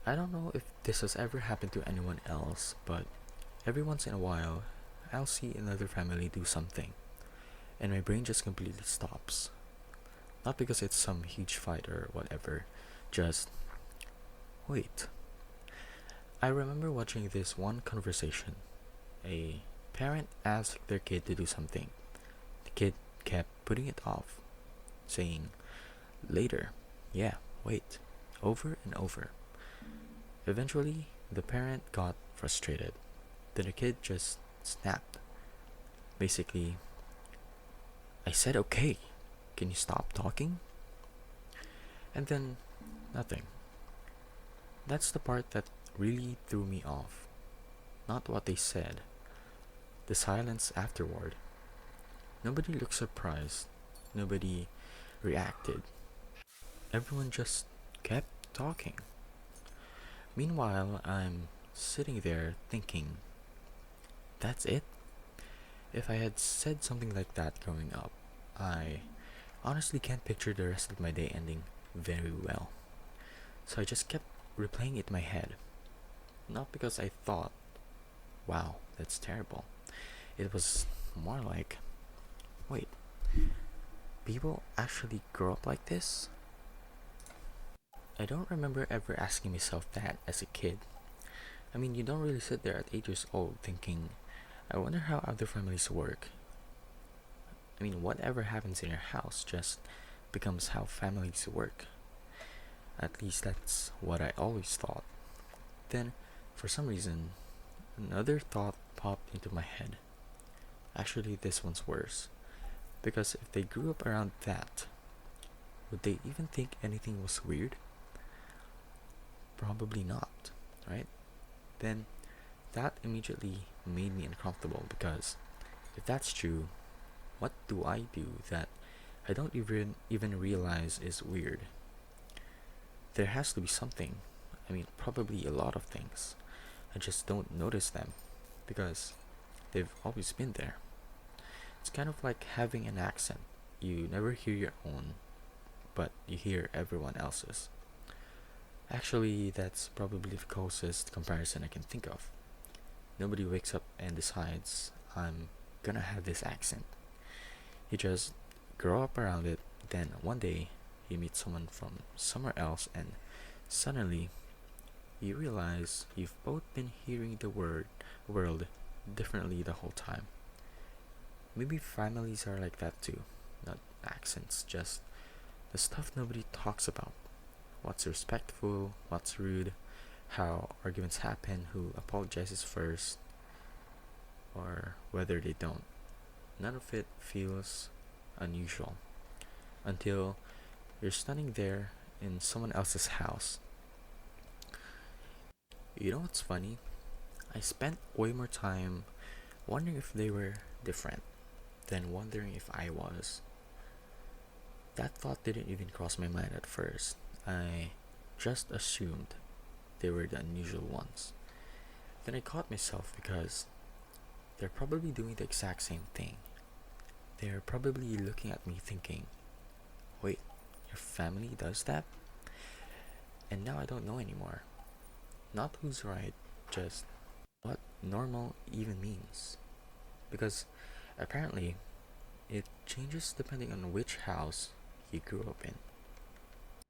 I don't know if this has ever happened to anyone else, but every once in a while, I'll see another family do something, and my brain just completely stops. Not because it's some huge fight or whatever, just wait. I remember watching this one conversation. A parent asked their kid to do something. The kid kept putting it off, saying, later, yeah, wait, over and over. Eventually, the parent got frustrated. Then the kid just snapped. Basically, I said okay. Can you stop talking? And then, nothing. That's the part that really threw me off. Not what they said, the silence afterward. Nobody looked surprised. Nobody reacted. Everyone just kept talking. Meanwhile, I'm sitting there thinking, that's it? If I had said something like that growing up, I honestly can't picture the rest of my day ending very well. So I just kept replaying it in my head. Not because I thought, wow, that's terrible. It was more like, wait, people actually grow up like this? I don't remember ever asking myself that as a kid. I mean, you don't really sit there at 8 years old thinking, I wonder how other families work. I mean, whatever happens in your house just becomes how families work. At least that's what I always thought. Then, for some reason, another thought popped into my head. Actually, this one's worse. Because if they grew up around that, would they even think anything was weird? Probably not, right? Then that immediately made me uncomfortable because if that's true, what do I do that I don't even realize is weird? There has to be something. I mean, probably a lot of things. I just don't notice them because they've always been there. It's kind of like having an accent. You never hear your own, but you hear everyone else's. Actually, that's probably the closest comparison I can think of. Nobody wakes up and decides, I'm gonna have this accent. You just grow up around it, then one day you meet someone from somewhere else, and suddenly you realize you've both been hearing the world differently the whole time. Maybe families are like that too. Not accents, just the stuff nobody talks about. What's respectful, what's rude, how arguments happen, who apologizes first, or whether they don't. None of it feels unusual until you're standing there in someone else's house. You know what's funny? I spent way more time wondering if they were different than wondering if I was. That thought didn't even cross my mind at first. I just assumed they were the unusual ones. Then I caught myself because they're probably doing the exact same thing. They're probably looking at me thinking, wait, your family does that? And now I don't know anymore. Not who's right, just what normal even means. Because apparently, it changes depending on which house you grew up in.